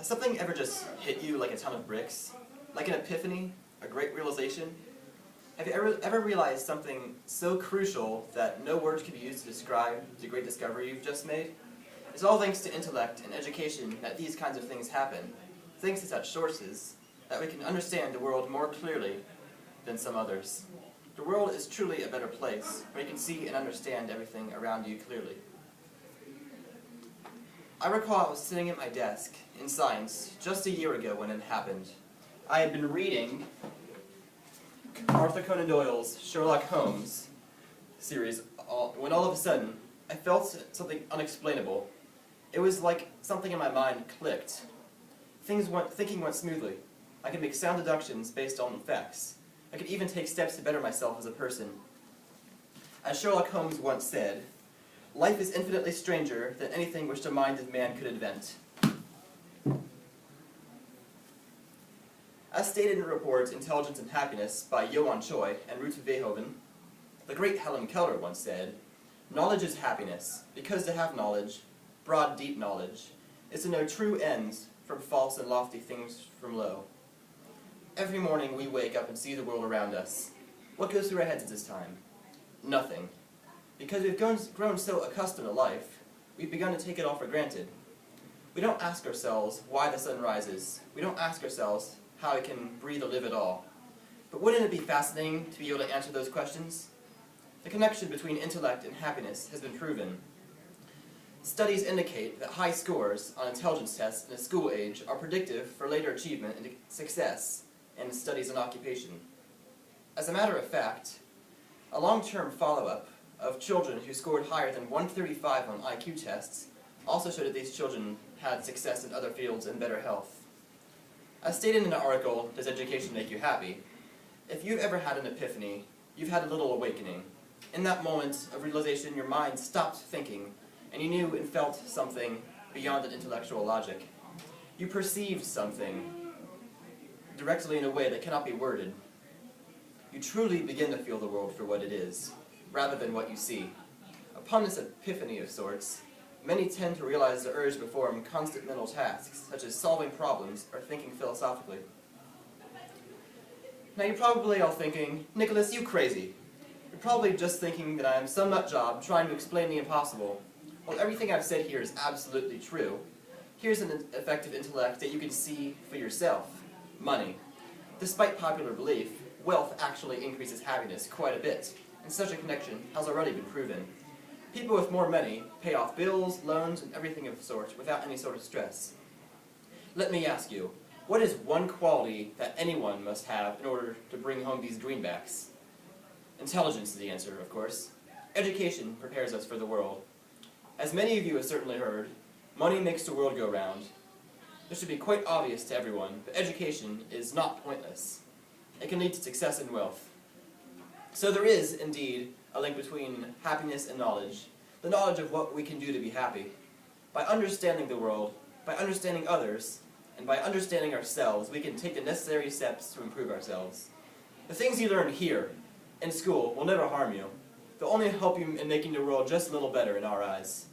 Has something ever just hit you like a ton of bricks? Like an epiphany? A great realization? Have you ever realized something so crucial that no words can be used to describe the great discovery you've just made? It's all thanks to intellect and education that these kinds of things happen. Thanks to such sources, that we can understand the world more clearly than some others. The world is truly a better place, where you can see and understand everything around you clearly. I recall I was sitting at my desk in science just a year ago when it happened. I had been reading Arthur Conan Doyle's Sherlock Holmes series when all of a sudden I felt something unexplainable. It was like something in my mind clicked. Thinking went smoothly. I could make sound deductions based on facts. I could even take steps to better myself as a person. As Sherlock Holmes once said, "Life is infinitely stranger than anything which the mind of man could invent." As stated in the report Intelligence and Happiness by Johann Choi and Ruth Verhoeven, the great Helen Keller once said, "Knowledge is happiness, because to have knowledge, broad deep knowledge, is to know true ends from false and lofty things from low." Every morning we wake up and see the world around us. What goes through our heads at this time? Nothing. Because we've grown so accustomed to life, we've begun to take it all for granted. We don't ask ourselves why the sun rises. We don't ask ourselves how we can breathe or live at all. But wouldn't it be fascinating to be able to answer those questions? The connection between intellect and happiness has been proven. Studies indicate that high scores on intelligence tests in a school age are predictive for later achievement and success in studies and occupation. As a matter of fact, a long-term follow-up of children who scored higher than 135 on IQ tests also showed that these children had success in other fields and better health. As stated in the article, "Does Education Make You Happy?" If you've ever had an epiphany, you've had a little awakening. In that moment of realization, your mind stopped thinking, and you knew and felt something beyond an intellectual logic. You perceived something directly in a way that cannot be worded. You truly begin to feel the world for what it is, rather than what you see. Upon this epiphany of sorts, many tend to realize the urge to perform constant mental tasks, such as solving problems or thinking philosophically. Now you're probably all thinking, "Nicholas, you crazy. You're probably just thinking that I am some nut job trying to explain the impossible." Well, everything I've said here is absolutely true. Here's an effective intellect that you can see for yourself. Money. Despite popular belief, wealth actually increases happiness quite a bit, and such a connection has already been proven. People with more money pay off bills, loans, and everything of the sort without any sort of stress. Let me ask you, what is one quality that anyone must have in order to bring home these greenbacks? Intelligence is the answer, of course. Education prepares us for the world. As many of you have certainly heard, money makes the world go round. This should be quite obvious to everyone, but education is not pointless. It can lead to success and wealth. So there is, indeed, a link between happiness and knowledge, the knowledge of what we can do to be happy. By understanding the world, by understanding others, and by understanding ourselves, we can take the necessary steps to improve ourselves. The things you learn here, in school, will never harm you. They'll only help you in making the world just a little better in our eyes.